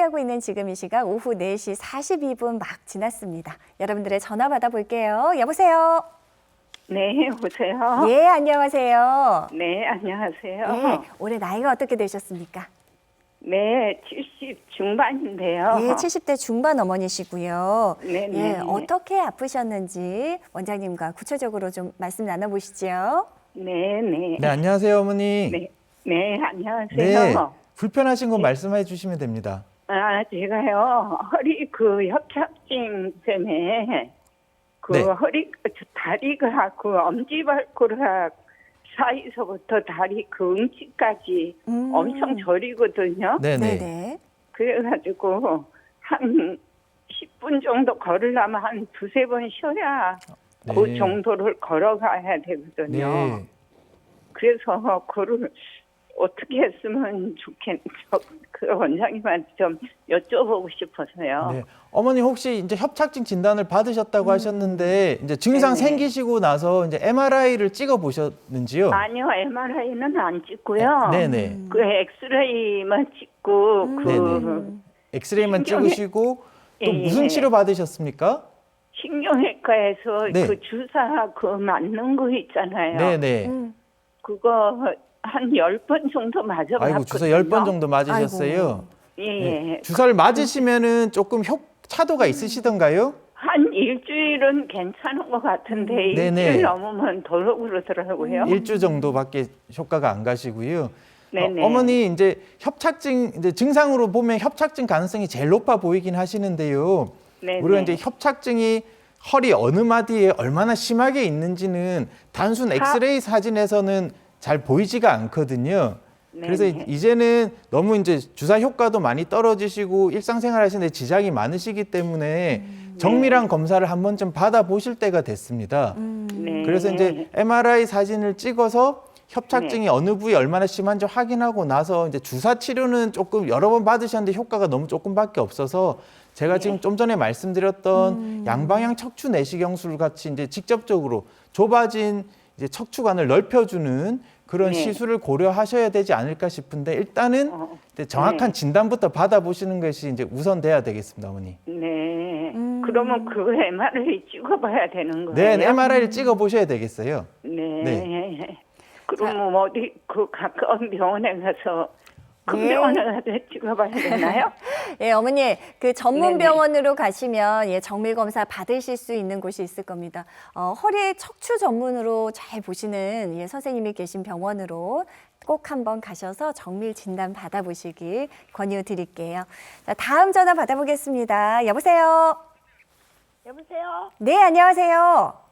함께하고 있는 지금 이 시각 오후 4시 42분 막 지났습니다. 여러분들의 전화 받아볼게요. 여보세요? 네, 여보세요? 예, 안녕하세요. 네, 안녕하세요. 예, 올해 나이가 어떻게 되셨습니까? 네, 70 중반인데요. 예, 70대 중반 어머니시고요. 네네. 예, 어떻게 아프셨는지 원장님과 구체적으로 좀 말씀 나눠보시죠. 네, 네. 네, 안녕하세요, 어머니. 네, 네, 안녕하세요. 네, 불편하신 거 말씀해 주시면 됩니다. 아, 제가요, 허리 협착증 때문에 네. 다리가 엄지발가락 사이서부터 다리 음치까지 엄청 저리거든요. 네네. 네네. 그래가지고 한 10분 정도 걸으려면 한 두세 번 쉬어야 네. 그 정도를 걸어가야 되거든요. 네. 그래서 그걸 어떻게 했으면 그 원장님한테 좀 여쭤보고 싶어서요. 네. 어머니 혹시 이제 협착증 진단을 받으셨다고 하셨는데 이제 증상 네네. 생기시고 나서 이제 MRI를 찍어 보셨는지요? 아니요, MRI는 안 찍고요. 네네. 그 엑스레이만 찍고 네네. 엑스레이만 신경이- 찍으시고 또 예, 무슨 예. 치료 받으셨습니까? 신경외과에서 네. 그 주사 맞는 거 있잖아요. 네네. 그거 한 10번 정도 맞아봤거든요. 아이고 주사 10번 정도 맞으셨어요. 예, 네. 예. 주사를 맞으시면은 조금 차도가 있으시던가요? 한 일주일은 괜찮은 것 같은데 네네. 일주일 넘으면 덜어 그러더라고요. 일주 정도밖에 효과가 안 가시고요. 네네. 어머니 이제 협착증 이제 증상으로 보면 협착증 가능성이 제일 높아 보이긴 하시는데요. 네네. 우리가 이제 협착증이 허리 어느 마디에 얼마나 심하게 있는지는 단순 엑스레이 사진에서는 잘 보이지가 않거든요. 그래서 네네. 이제는 너무 이제 주사 효과도 많이 떨어지시고 일상생활 하시는데 지장이 많으시기 때문에 정밀한 검사를 한 번쯤 받아보실 때가 됐습니다. 네. 그래서 이제 MRI 사진을 찍어서 협착증이 어느 부위에 얼마나 심한지 확인하고 나서 이제 주사 치료는 조금 여러 번 받으셨는데 효과가 너무 조금밖에 없어서 제가 지금 좀 전에 말씀드렸던 양방향 척추 내시경술 같이 이제 직접적으로 좁아진 이제 척추관을 넓혀주는 그런 네. 시술을 고려하셔야 되지 않을까 싶은데 일단은 이제 정확한 네. 진단부터 받아보시는 것이 이제 우선돼야 되겠습니다, 어머니. 네. 그러면 그 MRI 찍어봐야 되는 거예요? 네, MRI를 찍어 보셔야 되겠어요. 네. 그러면 어디 그 가까운 병원에 가서 큰 예. 병원에 가서 찍어봐야 되나요? 예, 어머니, 그 전문 네네. 병원으로 가시면 예, 정밀 검사 받으실 수 있는 곳이 있을 겁니다. 허리 척추 전문으로 잘 보시는 예, 선생님이 계신 병원으로 꼭 한번 가셔서 정밀 진단 받아보시길 권유드릴게요. 자, 다음 전화 받아보겠습니다. 여보세요? 여보세요? 네, 안녕하세요.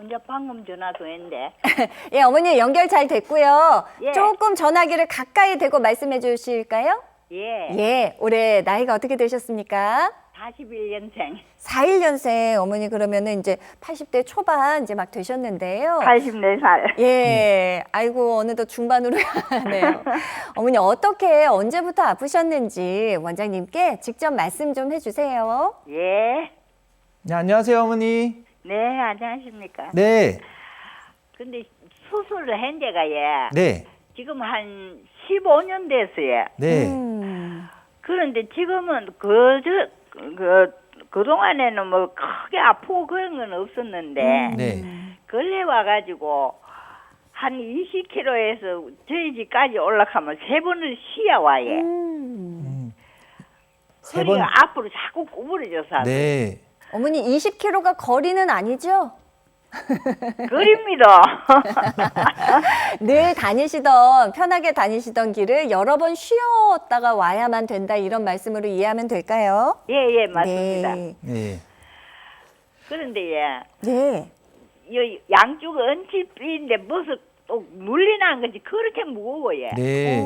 이제 방금 전화도 했는데. 예, 어머니 연결 잘 됐고요. 예. 조금 전화기를 가까이 대고 말씀해 주실까요? 예. 예, 올해 나이가 어떻게 되셨습니까? 41년생. 41년생 어머니 그러면은 이제 80대 초반 이제 막 되셨는데요. 84살. 예, 아이고 어느덧 중반으로 가네요. 어머니 어떻게 언제부터 아프셨는지 원장님께 직접 말씀 좀 해주세요. 예. 네, 안녕하세요, 어머니. 네, 안녕하십니까. 네, 근데 수술을 한 데가 예. 네, 지금 한 15년 됐어요. 네. 그런데 지금은 그동안에는 뭐 크게 아프고 그런 건 없었는데. 네. 근래 와가지고 한 20km에서 저희 집까지 올라가면 3번을 쉬어 와요. 세 번. 허리가 앞으로 자꾸 구부러져서. 네. 어머니 20km가 거리는 아니죠? 그립니다. 늘 다니시던 편하게 다니시던 길을 여러 번 쉬었다가 와야만 된다 이런 말씀으로 이해하면 될까요? 예, 맞습니다. 네. 네. 그런데 예, 네. 이 양쪽 얹히인데 무슨 또 물리난 건지 그렇게 무거워요. 네.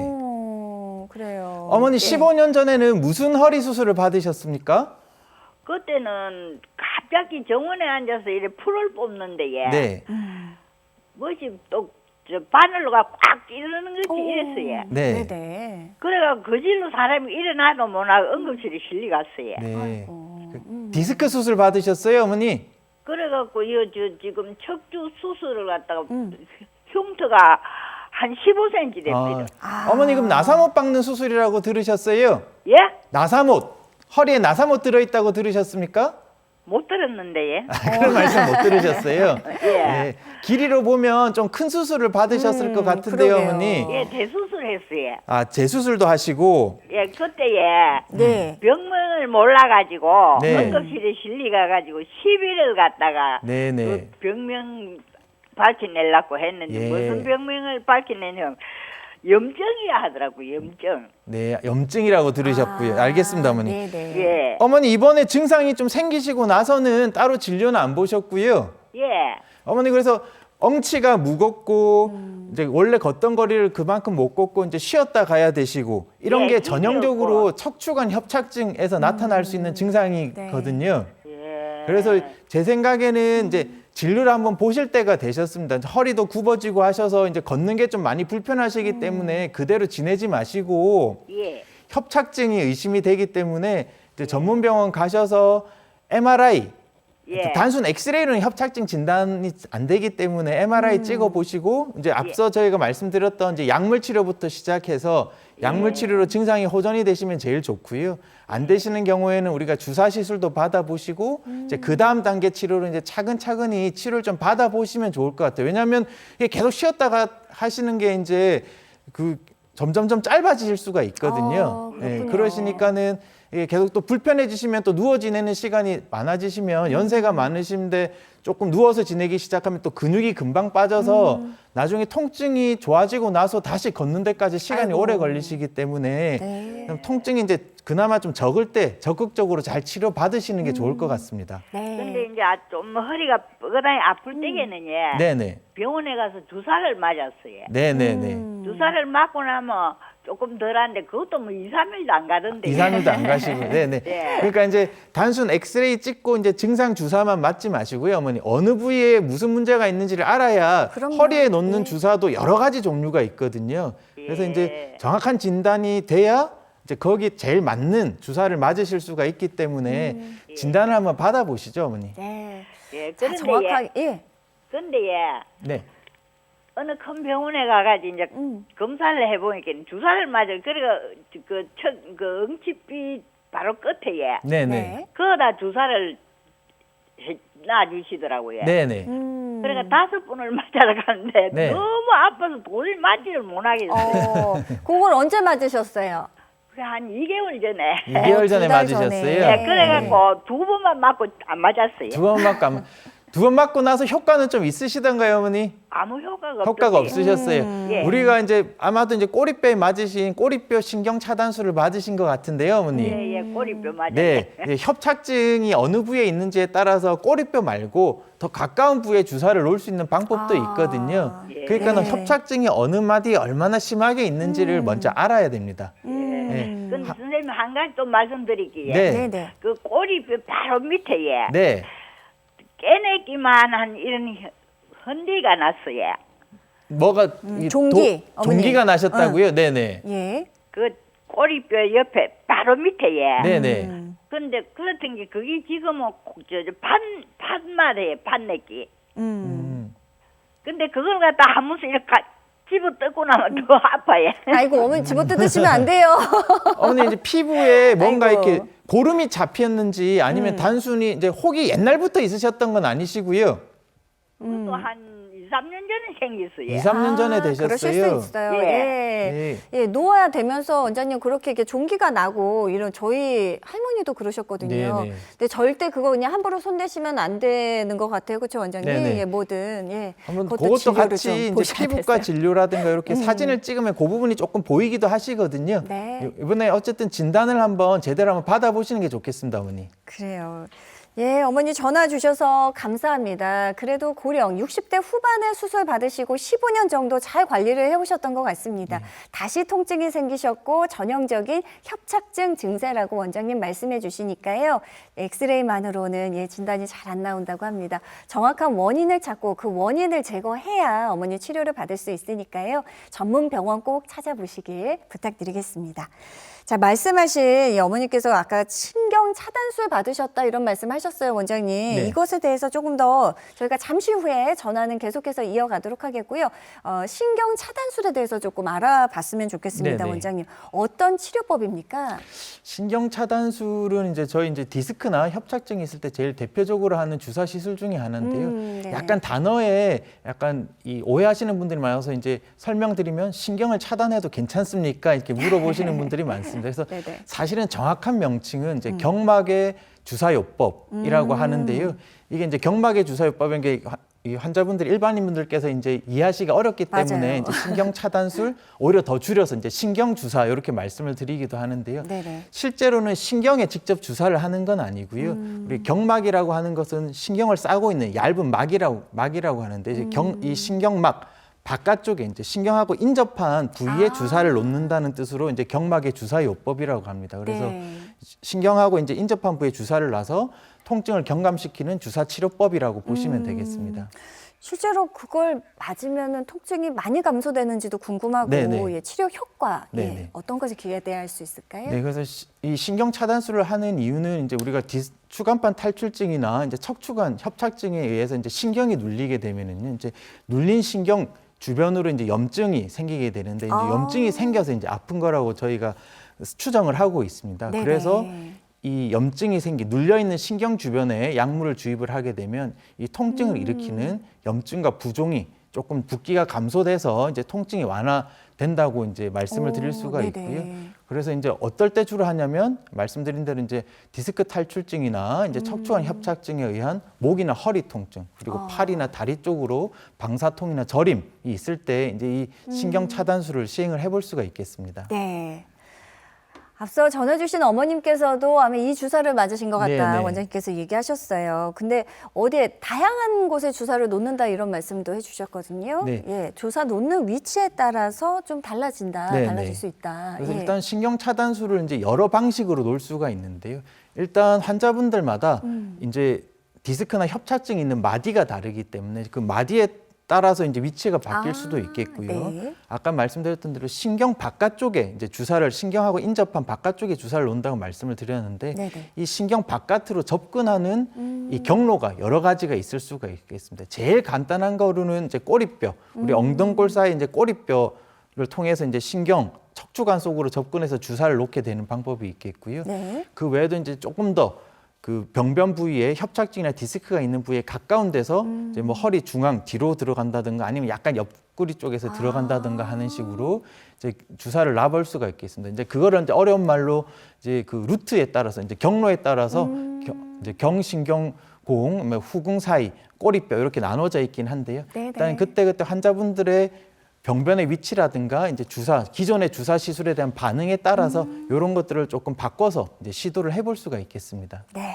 그래요. 어머니 15년 전에는 무슨 허리 수술을 받으셨습니까? 그때는 갑자기 정원에 앉아서 이렇게 풀을 뽑는데 예. 네. 뭐지 또 저 바늘로가 꽉 찌르는 것이 이랬어요. 네. 네. 그래가 그 질로 사람이 일어나도 못하고 응급실에 실리 갔어요. 네. 디스크 수술 받으셨어요, 어머니? 그래갖고 지금 척추 수술을 갖다가 흉터가 한 15cm 됩니다. 어머니 그럼 나사못 박는 수술이라고 들으셨어요? 예? 나사못, 허리에 나사못 들어있다고 들으셨습니까? 못 들었는데 예. 그런 말씀 못 들으셨어요? 예. 네. 길이로 보면 좀 큰 수술을 받으셨을 것 같은데요, 그러게요. 어머니. 예, 대수술했어요. 아, 재수술도 하시고. 예, 그때에 네. 병명을 몰라가지고 네. 응급실에 실려가가지고 10일을 갔다가 네네. 그 병명 밝혀내려고 했는데 예. 무슨 병명을 밝혀내냐면 염증이라 하더라고 염증. 네, 염증이라고 들으셨고요. 알겠습니다, 어머니. 네네. 예, 어머니, 이번에 증상이 좀 생기시고 나서는 따로 진료는 안 보셨고요. 예, 어머니, 그래서 엉치가 무겁고 이제 원래 걷던 거리를 그만큼 못 걷고 이제 쉬었다 가야 되시고 이런 예, 게 전형적으로 힘들었고. 척추관 협착증에서 나타날 수 있는 증상이거든요. 예. 그래서 제 생각에는 이제 진료를 한번 보실 때가 되셨습니다. 허리도 굽어지고 하셔서 이제 걷는 게 좀 많이 불편하시기 때문에 그대로 지내지 마시고 예, 협착증이 의심이 되기 때문에 이제 전문 병원 가셔서 MRI 예. 단순 엑스레이로는 협착증 진단이 안 되기 때문에 MRI 찍어 보시고 이제 앞서 저희가 말씀드렸던 이제 약물 치료부터 시작해서 약물 치료로 증상이 호전이 되시면 제일 좋고요. 안 되시는 경우에는 우리가 주사 시술도 받아 보시고 이제 그 다음 단계 치료로 이제 차근차근히 치료를 좀 받아 보시면 좋을 것 같아요. 왜냐하면 이게 계속 쉬었다가 하시는 게 이제 그 점점점 짧아지실 수가 있거든요. 그렇군요. 그러시니까는 이게 계속 또 불편해지시면 또 누워 지내는 시간이 많아지시면 연세가 많으신데 조금 누워서 지내기 시작하면 또 근육이 금방 빠져서 나중에 통증이 좋아지고 나서 다시 걷는 데까지 시간이 아이고. 오래 걸리시기 때문에 네. 그럼 통증이 이제 그나마 좀 적을 때 적극적으로 잘 치료 받으시는 게 좋을 것 같습니다. 네. 근데 이제 좀 허리가 뻐근하게 아플 때에는 예, 네네. 병원에 가서 주사를 맞았어요. 네네네. 주사를 맞고 나면 조금 덜한데 그것도 뭐 2, 3일도 안 가던데. 2, 3일도 안 가시고. 네네. 네. 그러니까 이제 단순 엑스레이 찍고 이제 증상 주사만 맞지 마시고요, 어머니. 어느 부위에 무슨 문제가 있는지를 알아야 그럼요. 허리에 놓는 네. 주사도 여러 가지 종류가 있거든요. 그래서 예. 이제 정확한 진단이 돼야 이제 거기 제일 맞는 주사를 맞으실 수가 있기 때문에 진단을 한번 받아보시죠, 어머니. 네. 예, 자, 그런데 정확하게 예. 근데 예, 네. 어느 큰 병원에 가가지고 이제 검사를 해보니까 주사를 맞아. 그래가 그 응치비 바로 끝에 예, 네네. 네. 거기다 주사를 놔주시더라고요. 네네. 그러니까 5번을 맞아러 가는데 네. 너무 아파서 도저히 맞지를 못하겠어요. 그걸 언제 맞으셨어요? 그래 한 2개월 전에. 2개월 전에 두달 맞으셨어요. 전에. 예, 그래갖고 2번만 맞고 안 맞았어요. 두 번 맞고 두 번 맞고 나서 효과는 좀 있으시던가요, 어머니? 아무 효과가 없어요. 효과가 없으셨어요. 예. 우리가 이제 아마도 이제 꼬리뼈에 맞으신 꼬리뼈 신경 차단술을 맞으신 것 같은데요, 어머니. 예, 예, 꼬리뼈 맞아요. 네, 네, 협착증이 어느 부위에 있는지에 따라서 꼬리뼈 말고 더 가까운 부위에 주사를 놓을 수 있는 방법도 아. 있거든요. 예. 그러니까 네. 협착증이 어느 마디에 얼마나 심하게 있는지를 먼저 알아야 됩니다. 네. 근데 선생님 한 가지 또 말씀드릴게요. 네. 네네. 그 꼬리뼈 바로 밑에 예, 네. 깨내기만한 이런 헌디가 났어요. 뭐가 이 종기, 어머니. 종기가 나셨다고요? 네네. 예. 그 꼬리뼈 옆에 바로 밑에 예. 네네. 근데 그렇던 게 그게 지금은 판마대에 판내기. 근데 그걸 갖다 한 번씩 이렇게 집어 뜯고 나면 더 아파요. 아이고 어머니 집어뜯으시면 안 돼요. 어머니 이제 피부에 뭔가 아이고. 이렇게 고름이 잡혔는지 아니면 단순히 이제 혹이 옛날부터 있으셨던 건 아니시고요. 그것도 한 2, 3년 전에 생겼어요. 2, 3년 전에 되셨어요. 그러실 수 있어요. 예. 예. 네. 예, 노화야 되면서 원장님 그렇게 이렇게 종기가 나고 이런 저희 할머니도 그러셨거든요. 네네. 근데 절대 그거 그냥 함부로 손대시면 안 되는 것 같아요. 그렇죠, 원장님? 네네. 예, 뭐든 예. 한번 그것도 그것도 진료를 같이 좀 이제 보셔야 피부과 됐어요. 진료라든가 이렇게 사진을 찍으면 그 부분이 조금 보이기도 하시거든요. 네. 이번에 어쨌든 진단을 한번 제대로 한번 받아보시는 게 좋겠습니다, 어머니. 그래요. 예, 어머니 전화 주셔서 감사합니다. 그래도 고령 60대 후반에 수술 받으시고 15년 정도 잘 관리를 해오셨던 것 같습니다. 다시 통증이 생기셨고 전형적인 협착증 증세라고 원장님 말씀해 주시니까요. 엑스레이만으로는 예, 진단이 잘 안 나온다고 합니다. 정확한 원인을 찾고 그 원인을 제거해야 어머니 치료를 받을 수 있으니까요. 전문 병원 꼭 찾아보시길 부탁드리겠습니다. 자, 말씀하신 이 어머니께서 아까 신경 신경 차단술 받으셨다 이런 말씀하셨어요, 원장님. 네. 이것에 대해서 조금 더 저희가 잠시 후에 전화는 계속해서 이어가도록 하겠고요. 신경 차단술에 대해서 조금 알아봤으면 좋겠습니다, 네네. 원장님. 어떤 치료법입니까? 신경 차단술은 이제 저희 이제 디스크나 협착증이 있을 때 제일 대표적으로 하는 주사 시술 중에 하나인데요. 네네. 약간 단어에 약간 이 오해하시는 분들이 많아서 이제 설명드리면 신경을 차단해도 괜찮습니까? 이렇게 물어보시는 분들이 많습니다. 그래서 네네. 사실은 정확한 명칭은 이제 경막의 주사요법이라고 하는데요. 이게 이제 경막의 주사요법인 게 이 환자분들 일반인분들께서 이제 이해하시기가 어렵기 때문에 맞아요. 이제 신경 차단술 오히려 더 줄여서 이제 신경 주사 이렇게 말씀을 드리기도 하는데요. 네네. 실제로는 신경에 직접 주사를 하는 건 아니고요. 우리 경막이라고 하는 것은 신경을 싸고 있는 얇은 막이라고 하는데 이제 이 신경막 바깥쪽에 이제 신경하고 인접한 부위에 주사를 놓는다는 뜻으로 이제 경막의 주사요법이라고 합니다. 그래서 네. 신경하고 이제 인접한 부위에 주사를 놔서 통증을 경감시키는 주사 치료법이라고 보시면 되겠습니다. 실제로 그걸 맞으면 통증이 많이 감소되는지도 궁금하고 네네. 예, 치료 효과 예, 네네. 어떤 것을 기대할 수 있을까요? 네, 그래서 이 신경 차단술을 하는 이유는 이제 우리가 추간판 탈출증이나 이제 척추관 협착증에 의해서 이제 신경이 눌리게 되면은요, 이제 눌린 신경 주변으로 이제 염증이 생기게 되는데 이제 염증이 생겨서 이제 아픈 거라고 저희가 추정을 하고 있습니다. 네네. 그래서 이 염증이 눌려 있는 신경 주변에 약물을 주입을 하게 되면 이 통증을 일으키는 염증과 부종이 조금 붓기가 감소돼서 이제 통증이 완화된다고 이제 말씀을 드릴 수가 네네. 있고요. 그래서 이제 어떨 때 주로 하냐면 말씀드린 대로 이제 디스크 탈출증이나 이제 척추관 협착증에 의한 목이나 허리 통증 그리고 팔이나 다리 쪽으로 방사통이나 저림이 있을 때 이제 이 신경 차단술을 시행을 해볼 수가 있겠습니다. 네. 앞서 전화 주신 어머님께서도 아마 이 주사를 맞으신 것 같다 네네. 원장님께서 얘기하셨어요. 근데 어디에 다양한 곳에 주사를 놓는다 이런 말씀도 해주셨거든요. 네. 예, 주사 놓는 위치에 따라서 좀 달라진다, 네네. 달라질 수 있다. 그래서 예. 일단 신경 차단술을 이제 여러 방식으로 놓을 수가 있는데요. 일단 환자분들마다 이제 디스크나 협착증이 있는 마디가 다르기 때문에 그 마디에 따라서 이제 위치가 바뀔 수도 있겠고요. 네. 아까 말씀드렸던 대로 신경 바깥쪽에 이제 주사를 신경하고 인접한 바깥쪽에 주사를 놓는다고 말씀을 드렸는데 네네. 이 신경 바깥으로 접근하는 이 경로가 여러 가지가 있을 수가 있겠습니다. 제일 간단한 거로는 이제 꼬리뼈, 우리 엉덩골 사이 이제 꼬리뼈를 통해서 이제 신경 척추관 속으로 접근해서 주사를 놓게 되는 방법이 있겠고요. 네. 그 외에도 이제 조금 더 그 병변 부위에 협착증이나 디스크가 있는 부위에 가까운 데서 이제 뭐 허리 중앙 뒤로 들어간다든가 아니면 약간 옆구리 쪽에서 들어간다든가 하는 식으로 이제 주사를 놔볼 수가 있겠습니다. 이제 그거를 이제 어려운 말로 이제 그 루트에 따라서 이제 경로에 따라서 이제 경신경공, 후궁 사이, 꼬리뼈 이렇게 나눠져 있긴 한데요. 네네. 일단 그때 환자분들의 병변의 위치라든가 이제 기존의 주사 시술에 대한 반응에 따라서 이런 것들을 조금 바꿔서 이제 시도를 해볼 수가 있겠습니다. 네.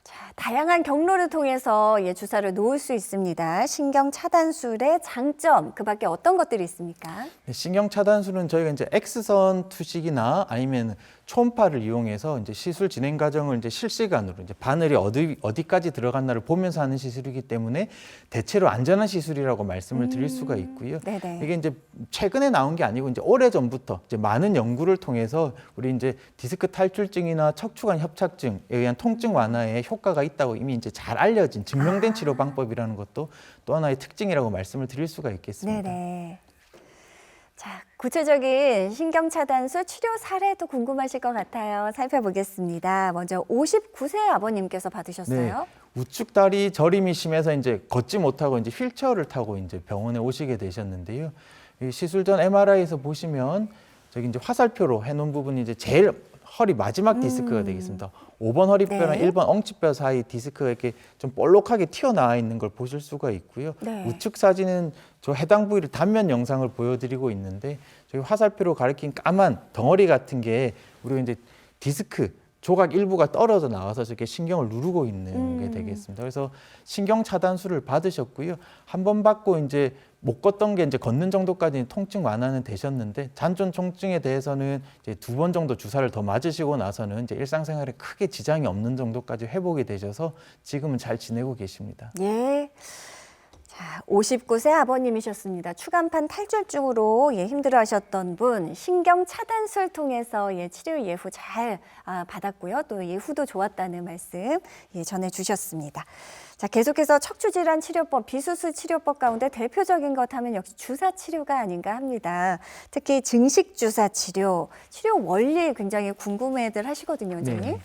자, 다양한 경로를 통해서 예, 주사를 놓을 수 있습니다. 신경 차단술의 장점, 그 밖에 어떤 것들이 있습니까? 신경 차단술은 저희가 이제 X선 투식이나 아니면 초음파를 이용해서 이제 시술 진행 과정을 이제 실시간으로 이제 바늘이 어디까지 들어갔나를 보면서 하는 시술이기 때문에 대체로 안전한 시술이라고 말씀을 드릴 수가 있고요. 네네. 이게 이제 최근에 나온 게 아니고 이제 오래 전부터 이제 많은 연구를 통해서 우리 이제 디스크 탈출증이나 척추관 협착증에 의한 통증 완화에 효과가 있다고 이미 이제 잘 알려진 증명된 치료 방법이라는 것도 또 하나의 특징이라고 말씀을 드릴 수가 있겠습니다. 네네. 자, 구체적인 신경차단술 치료 사례도 궁금하실 것 같아요. 살펴보겠습니다. 먼저 59세 아버님께서 받으셨어요. 우측 다리 저림이 심해서 이제 걷지 못하고 이제 휠체어를 타고 이제 병원에 오시게 되셨는데요. 이 시술 전 MRI에서 보시면 저기 이제 화살표로 해놓은 부분이 이제 제일 허리 마지막 디스크가 되겠습니다. 5번 허리뼈랑 네. 1번 엉치뼈 사이 디스크가 이렇게 좀 볼록하게 튀어나와 있는 걸 보실 수가 있고요. 네. 우측 사진은 저 해당 부위를 단면 영상을 보여드리고 있는데 저기 화살표로 가리킨 까만 덩어리 같은 게 우리가 이제 디스크 조각 일부가 떨어져 나와서 저렇게 신경을 누르고 있는 게 되겠습니다. 그래서 신경 차단술을 받으셨고요. 한 번 받고 이제 못 걷던 게 이제 걷는 정도까지 통증 완화는 되셨는데 잔존 통증에 대해서는 이제 2번 정도 주사를 더 맞으시고 나서는 이제 일상생활에 크게 지장이 없는 정도까지 회복이 되셔서 지금은 잘 지내고 계십니다. 예. 자, 자, 59세 아버님이셨습니다. 추간판 탈출증으로 힘들어하셨던 분, 신경 차단술 통해서 치료 예후 잘 받았고요. 또 예후도 좋았다는 말씀 전해주셨습니다. 자, 계속해서 척추질환 치료법, 비수술 치료법 가운데 대표적인 것 하면 역시 주사 치료가 아닌가 합니다. 특히 증식 주사 치료 원리 굉장히 궁금해들 하시거든요, 원장님.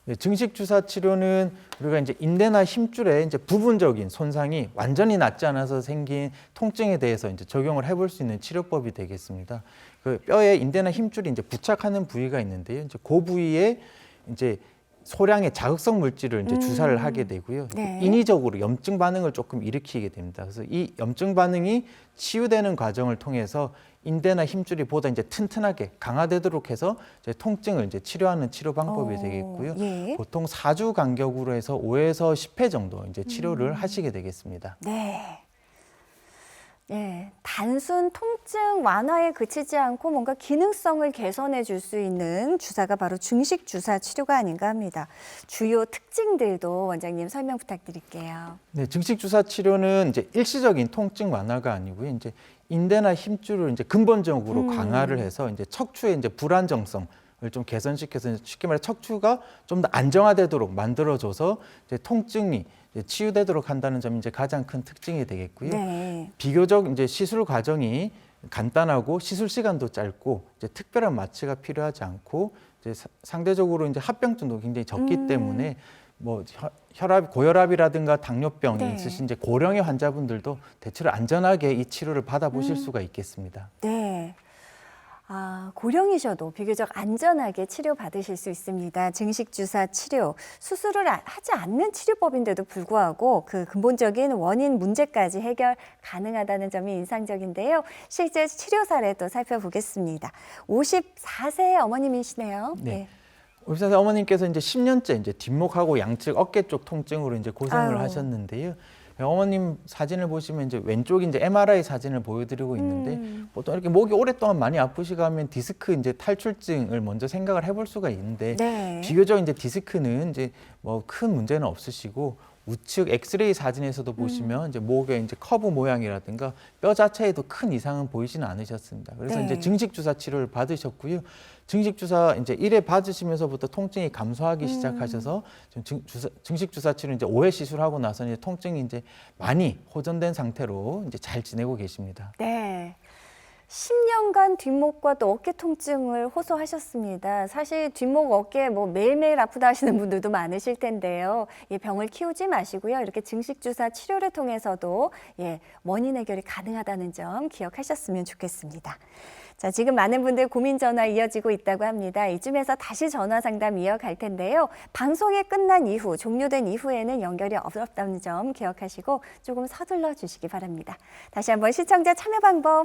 네, 증식 주사 치료는 우리가 이제 인대나 힘줄에 이제 부분적인 손상이 완전히 낫지 않아서 생긴 통증에 대해서 이제 적용을 해볼 수 있는 치료법이 되겠습니다. 그 뼈에 인대나 힘줄이 이제 부착하는 부위가 있는데요. 이제 그 부위에 이제 소량의 자극성 물질을 이제 주사를 하게 되고요. 네. 인위적으로 염증 반응을 조금 일으키게 됩니다. 그래서 이 염증 반응이 치유되는 과정을 통해서 인대나 힘줄이 보다 이제 튼튼하게 강화되도록 해서 이제 통증을 이제 치료하는 치료 방법이 되겠고요. 예. 보통 4주 간격으로 해서 5에서 10회 정도 이제 치료를 하시게 되겠습니다. 네. 네, 단순 통증 완화에 그치지 않고 뭔가 기능성을 개선해 줄 수 있는 주사가 바로 증식 주사 치료가 아닌가 합니다. 주요 특징들도 원장님 설명 부탁드릴게요. 네, 증식 주사 치료는 이제 일시적인 통증 완화가 아니고요. 이제 인대나 힘줄을 이제 근본적으로 강화를 해서 이제 척추의 이제 불안정성을 좀 개선시켜서 쉽게 말해 척추가 좀 더 안정화되도록 만들어줘서 이제 통증이 이제 치유되도록 한다는 점이 이제 가장 큰 특징이 되겠고요. 네. 비교적 이제 시술 과정이 간단하고 시술 시간도 짧고 이제 특별한 마취가 필요하지 않고 이제 상대적으로 이제 합병증도 굉장히 적기 때문에 뭐 혈압, 고혈압이라든가 당뇨병이 네. 있으신 이제 고령의 환자분들도 대체로 안전하게 이 치료를 받아보실 수가 있겠습니다. 네. 고령이셔도 비교적 안전하게 치료받으실 수 있습니다. 증식주사 치료, 수술을 하지 않는 치료법인데도 불구하고 그 근본적인 원인 문제까지 해결 가능하다는 점이 인상적인데요. 실제 치료 사례도 살펴보겠습니다. 54세 어머님이시네요. 네. 의사 어머님께서 이제 10년째 이제 뒷목하고 양측 어깨 쪽 통증으로 이제 고생을 아유. 하셨는데요. 어머님 사진을 보시면 이제 왼쪽 이제 MRI 사진을 보여드리고 있는데 보통 이렇게 목이 오랫동안 많이 아프시고 하면 디스크 이제 탈출증을 먼저 생각을 해볼 수가 있는데 네. 비교적 이제 디스크는 이제 뭐 큰 문제는 없으시고 우측 엑스레이 사진에서도 보시면 이제 목의 이제 커브 모양이라든가 뼈 자체에도 큰 이상은 보이지는 않으셨습니다. 그래서 네. 이제 증식 주사 치료를 받으셨고요. 증식 주사 이제 1회 받으시면서부터 통증이 감소하기 시작하셔서 증식 주사 치료 이제 5회 시술하고 나서 이제 통증이 이제 많이 호전된 상태로 이제 잘 지내고 계십니다. 네. 10년간 뒷목과 또 어깨 통증을 호소하셨습니다. 사실 뒷목, 어깨 뭐 매일매일 아프다 하시는 분들도 많으실 텐데요. 병을 키우지 마시고요. 이렇게 증식주사 치료를 통해서도 원인 해결이 가능하다는 점 기억하셨으면 좋겠습니다. 자, 지금 많은 분들 고민 전화 이어지고 있다고 합니다. 이쯤에서 다시 전화 상담 이어갈 텐데요. 방송이 끝난 이후, 종료된 이후에는 연결이 어렵다는 점 기억하시고 조금 서둘러 주시기 바랍니다. 다시 한번 시청자 참여 방법